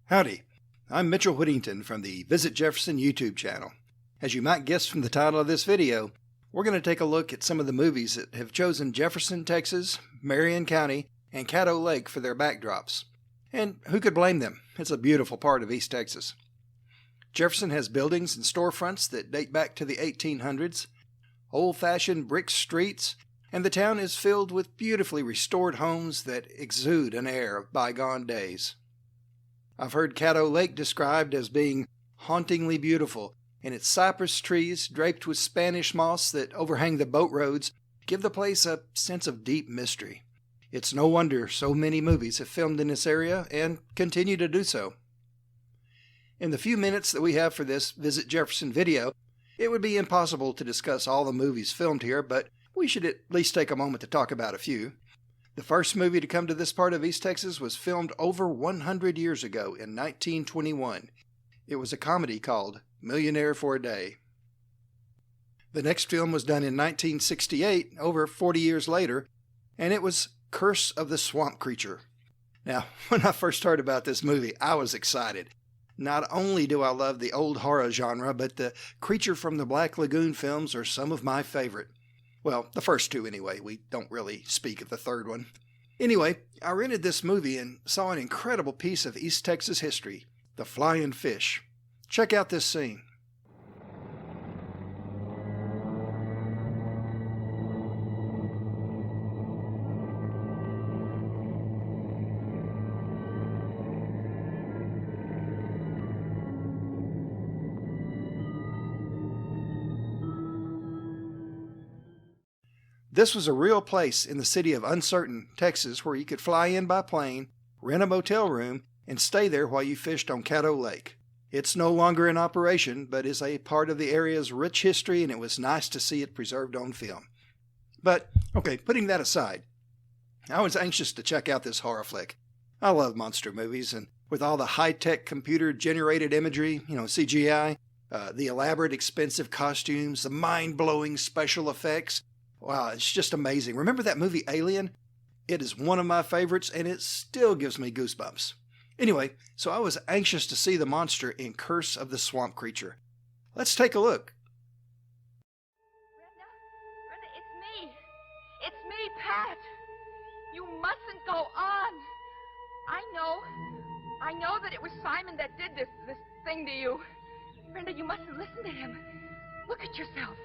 Howdy, I'm Mitchell Whittington from the Visit Jefferson YouTube channel. As you might guess from the title of this video, we're going to take a look at some of the movies that have chosen Jefferson, Texas, Marion County, and Caddo Lake for their backdrops. And who could blame them? It's a beautiful part of East Texas. Jefferson has buildings and storefronts that date back to the 1800s, old-fashioned brick streets, and the town is filled with beautifully restored homes that exude an air of bygone days. I've heard Caddo Lake described as being hauntingly beautiful, and its cypress trees draped with Spanish moss that overhang the boat roads give the place a sense of deep mystery. It's no wonder so many movies have filmed in this area and continue to do so. In the few minutes that we have for this Visit Jefferson video, it would be impossible to discuss all the movies filmed here, but we should at least take a moment to talk about a few. The first movie to come to this part of East Texas was filmed over 100 years ago in 1921. It was a comedy called Millionaire for a Day. The next film was done in 1968, over 40 years later, and it was Curse of the Swamp Creature. Now, when I first heard about this movie, I was excited. Not only do I love the old horror genre, but the creature from the Black Lagoon films are some of my favorite. Well, the first two anyway. We don't really speak of the third one. Anyway, I rented this movie and saw an incredible piece of East Texas history, the flying fish. Check out this scene. This was a real place in the city of Uncertain, Texas, where you could fly in by plane, rent a motel room, and stay there while you fished on Caddo Lake. It's no longer in operation, but is a part of the area's rich history, and it was nice to see it preserved on film. But, okay, putting that aside, I was anxious to check out this horror flick. I love monster movies, and with all the high-tech computer-generated imagery, CGI, the elaborate, expensive costumes, the mind-blowing special effects, wow, it's just amazing. Remember that movie Alien? It is one of my favorites, and it still gives me goosebumps. Anyway, so I was anxious to see the monster in Curse of the Swamp Creature. Let's take a look. Brenda, it's me. It's me, Pat. You mustn't go on. I know that it was Simon that did this thing to you. Brenda, you mustn't listen to him. Look at yourself.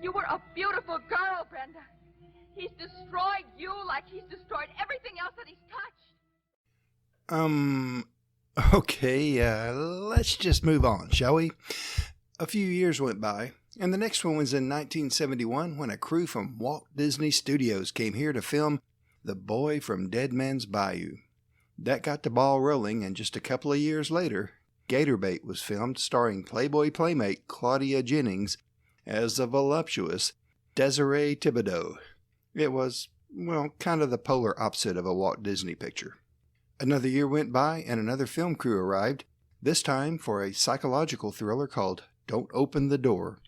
You were a beautiful girl, Brenda. He's destroyed you like he's destroyed everything else that he's touched. Okay, let's just move on, shall we? A few years went by, and the next one was in 1971 when a crew from Walt Disney Studios came here to film The Boy from Dead Man's Bayou. That got the ball rolling, and just a couple of years later, Gatorbait was filmed starring Playboy playmate Claudia Jennings as the voluptuous Desiree Thibodeau. It was, well, kind of the polar opposite of a Walt Disney picture. Another year went by and another film crew arrived, this time for a psychological thriller called Don't Open the Door.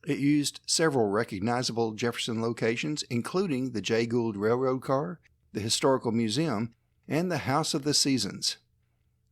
It used several recognizable Jefferson locations, including the Jay Gould Railroad Car, the Historical Museum, and the House of the Seasons.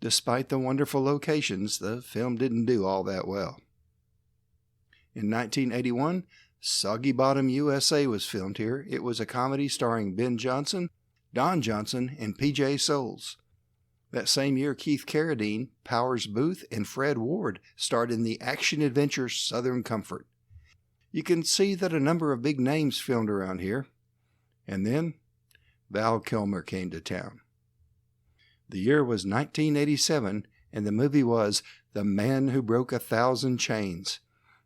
Despite the wonderful locations, the film didn't do all that well. In 1981, Soggy Bottom, USA was filmed here. It was a comedy starring Ben Johnson, Don Johnson, and P.J. Souls. That same year, Keith Carradine, Powers Booth, and Fred Ward starred in the action-adventure Southern Comfort. You can see that a number of big names filmed around here. And then, Val Kilmer came to town. The year was 1987, and the movie was The Man Who Broke 1,000 Chains.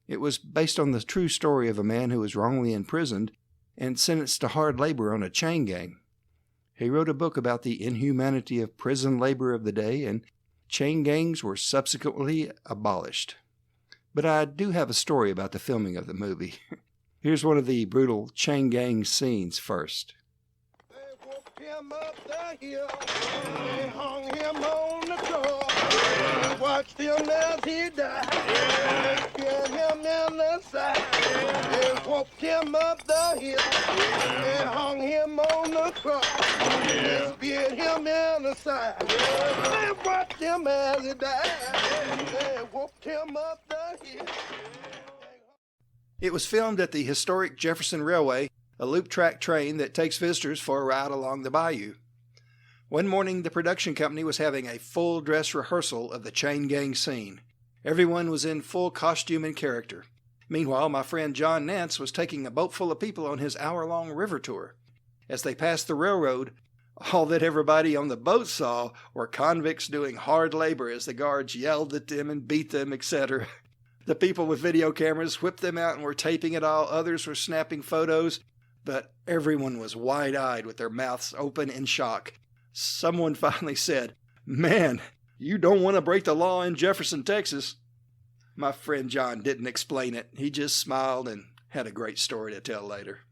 It was based on the true story of a man who was wrongly imprisoned and sentenced to hard labor on a chain gang. He wrote a book about the inhumanity of prison labor of the day, and chain gangs were subsequently abolished. But I do have a story about the filming of the movie. Here's one of the brutal chain gang scenes first. They whooped him up the hill, they hung him on the door. Watched him as he died. Get him in the side. And walked him up the hill. And hung him on the cross. And speared him in the side. And watched him as he died. And walked him up the hill. It was filmed at the historic Jefferson Railway, a loop track train that takes visitors for a ride along the bayou. One morning, the production company was having a full dress rehearsal of the chain gang scene. Everyone was in full costume and character. Meanwhile, my friend John Nance was taking a boat full of people on his hour-long river tour. As they passed the railroad, all that everybody on the boat saw were convicts doing hard labor as the guards yelled at them and beat them, etc. The people with video cameras whipped them out and were taping it all. Others were snapping photos, but everyone was wide-eyed with their mouths open in shock. Someone finally said, "Man, you don't want to break the law in Jefferson, Texas." My friend John didn't explain it. He just smiled and had a great story to tell later.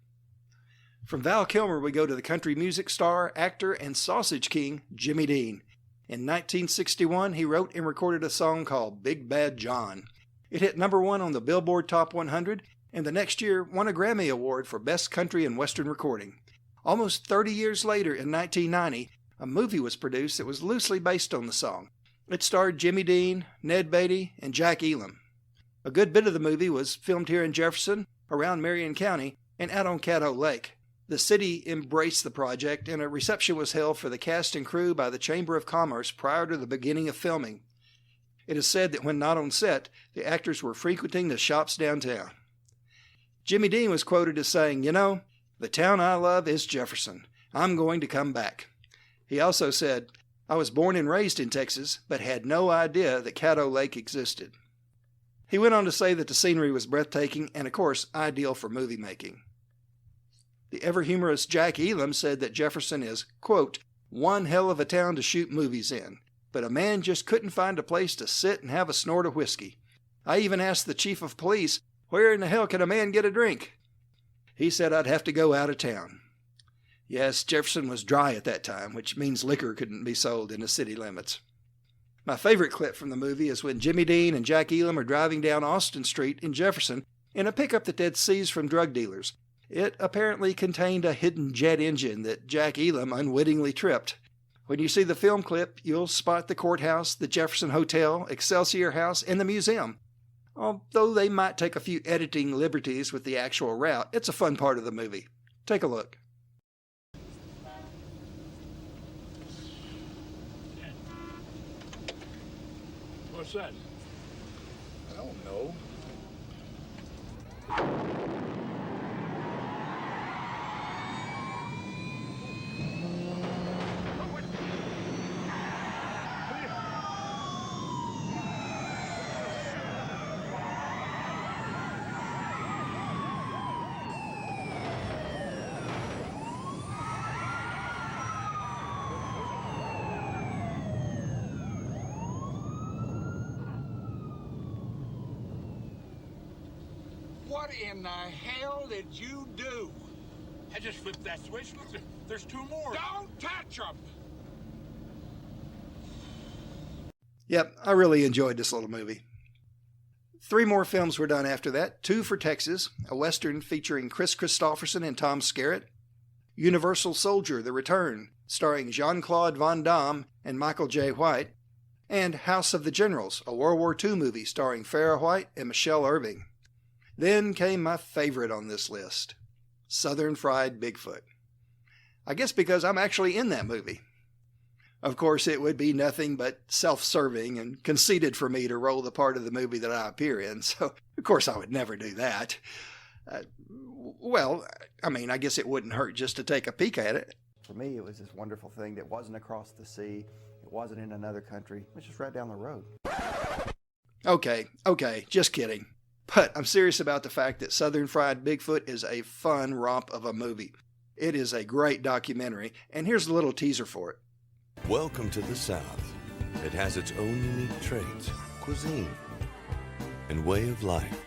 From Val Kilmer, we go to the country music star, actor, and sausage king, Jimmy Dean. In 1961, he wrote and recorded a song called Big Bad John. It hit #1 on the Billboard Top 100, and the next year won a Grammy Award for Best Country and Western Recording. Almost 30 years later, in 1990, a movie was produced that was loosely based on the song. It starred Jimmy Dean, Ned Beatty, and Jack Elam. A good bit of the movie was filmed here in Jefferson, around Marion County, and out on Caddo Lake. The city embraced the project, and a reception was held for the cast and crew by the Chamber of Commerce prior to the beginning of filming. It is said that when not on set, the actors were frequenting the shops downtown. Jimmy Dean was quoted as saying, "You know, the town I love is Jefferson. I'm going to come back." He also said, "I was born and raised in Texas, but had no idea that Caddo Lake existed." He went on to say that the scenery was breathtaking and, of course, ideal for movie making. The ever-humorous Jack Elam said that Jefferson is, quote, "one hell of a town to shoot movies in, but a man just couldn't find a place to sit and have a snort of whiskey. I even asked the chief of police, where in the hell can a man get a drink? He said I'd have to go out of town." Yes, Jefferson was dry at that time, which means liquor couldn't be sold in the city limits. My favorite clip from the movie is when Jimmy Dean and Jack Elam are driving down Austin Street in Jefferson in a pickup that they'd seized from drug dealers. It apparently contained a hidden jet engine that Jack Elam unwittingly tripped. When you see the film clip, you'll spot the courthouse, the Jefferson Hotel, Excelsior House, and the museum. Although they might take a few editing liberties with the actual route, it's a fun part of the movie. Take a look. What's that? I don't know. What in the hell did you do? I just flipped that switch. Look, there's two more. Don't touch them! Yep, I really enjoyed this little movie. 3 more films were done after that. 2 for Texas, a Western featuring Chris Christopherson and Tom Skerritt. Universal Soldier, The Return, starring Jean-Claude Van Damme and Michael J. White. And House of the Generals, a World War II movie starring Farrah White and Michelle Irving. Then came my favorite on this list, Southern Fried Bigfoot. I guess because I'm actually in that movie. Of course, it would be nothing but self-serving and conceited for me to roll the part of the movie that I appear in, so of course I would never do that. I guess it wouldn't hurt just to take a peek at it. For me, it was this wonderful thing that wasn't across the sea, it wasn't in another country, it was just right down the road. Okay, just kidding. But I'm serious about the fact that Southern Fried Bigfoot is a fun romp of a movie. It is a great documentary, and here's a little teaser for it. Welcome to the South. It has its own unique traits, cuisine, and way of life.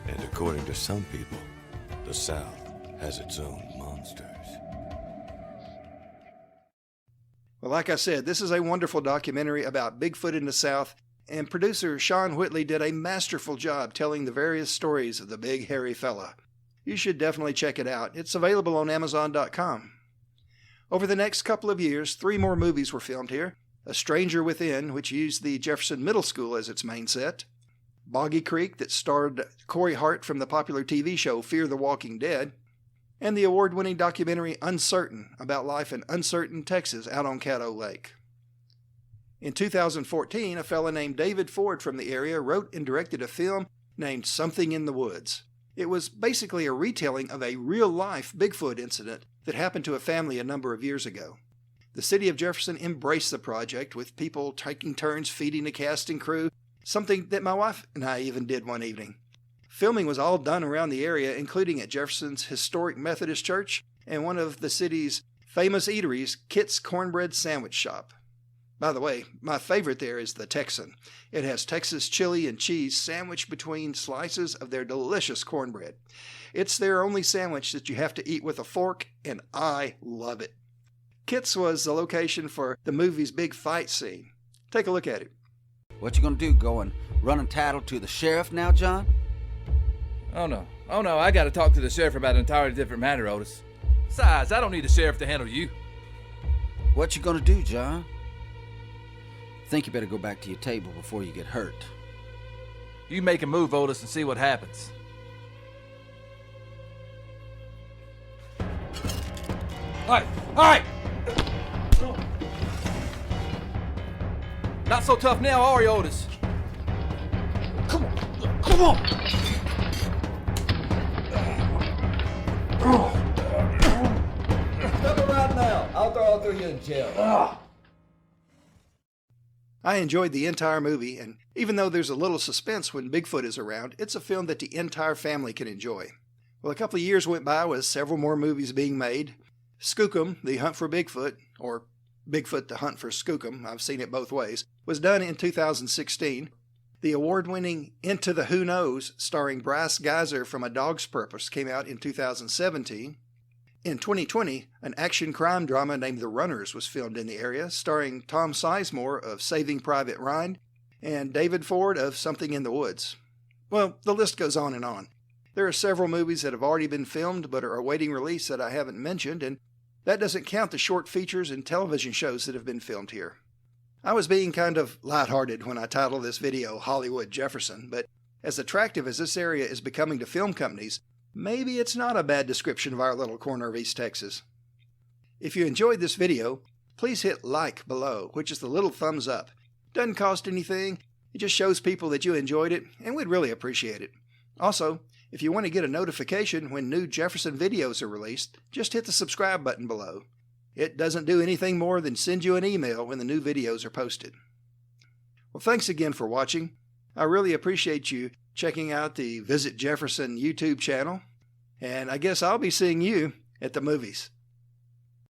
And according to some people, the South has its own monsters. Well, like I said, this is a wonderful documentary about Bigfoot in the South, and producer Sean Whitley did a masterful job telling the various stories of the big hairy fella. You should definitely check it out. It's available on Amazon.com. Over the next couple of years, 3 more movies were filmed here. A Stranger Within, which used the Jefferson Middle School as its main set. Boggy Creek, that starred Corey Hart from the popular TV show Fear the Walking Dead. And the award-winning documentary Uncertain, about life in uncertain Texas out on Caddo Lake. In 2014, a fella named David Ford from the area wrote and directed a film named Something in the Woods. It was basically a retelling of a real-life Bigfoot incident that happened to a family a number of years ago. The city of Jefferson embraced the project, with people taking turns feeding the cast and crew, something that my wife and I even did one evening. Filming was all done around the area, including at Jefferson's historic Methodist Church and one of the city's famous eateries, Kit's Cornbread Sandwich Shop. By the way, my favorite there is the Texan. It has Texas chili and cheese sandwiched between slices of their delicious cornbread. It's their only sandwich that you have to eat with a fork, and I love it. Kit's was the location for the movie's big fight scene. Take a look at it. What you gonna do, go and run and tattle to the sheriff now, John? Oh no, I gotta talk to the sheriff about an entirely different matter, Otis. Besides, I don't need the sheriff to handle you. What you gonna do, John? Think you better go back to your table before you get hurt. You make a move, Otis, and see what happens. All right! Not so tough now, are you, Otis? Come on! Step around now. I'll throw you in jail. I enjoyed the entire movie, and even though there's a little suspense when Bigfoot is around, it's a film that the entire family can enjoy. Well, a couple of years went by with several more movies being made. Skookum, The Hunt for Bigfoot, or Bigfoot, The Hunt for Skookum, I've seen it both ways, was done in 2016. The award-winning Into the Who Knows, starring Bryce Geyser from A Dog's Purpose, came out in 2017. In 2020, an action crime drama named The Runners was filmed in the area, starring Tom Sizemore of Saving Private Ryan and David Ford of Something in the Woods. Well, the list goes on and on. There are several movies that have already been filmed but are awaiting release that I haven't mentioned, and that doesn't count the short features and television shows that have been filmed here. I was being kind of lighthearted when I titled this video Hollywood Jefferson, but as attractive as this area is becoming to film companies, maybe it's not a bad description of our little corner of East Texas. If you enjoyed this video, please hit like below, which is the little thumbs up. Doesn't cost anything, it just shows people that you enjoyed it, and we'd really appreciate it. Also, if you want to get a notification when new Jefferson videos are released, just hit the subscribe button below. It doesn't do anything more than send you an email when the new videos are posted. Well, thanks again for watching. I really appreciate you checking out the Visit Jefferson YouTube channel, and I guess I'll be seeing you at the movies.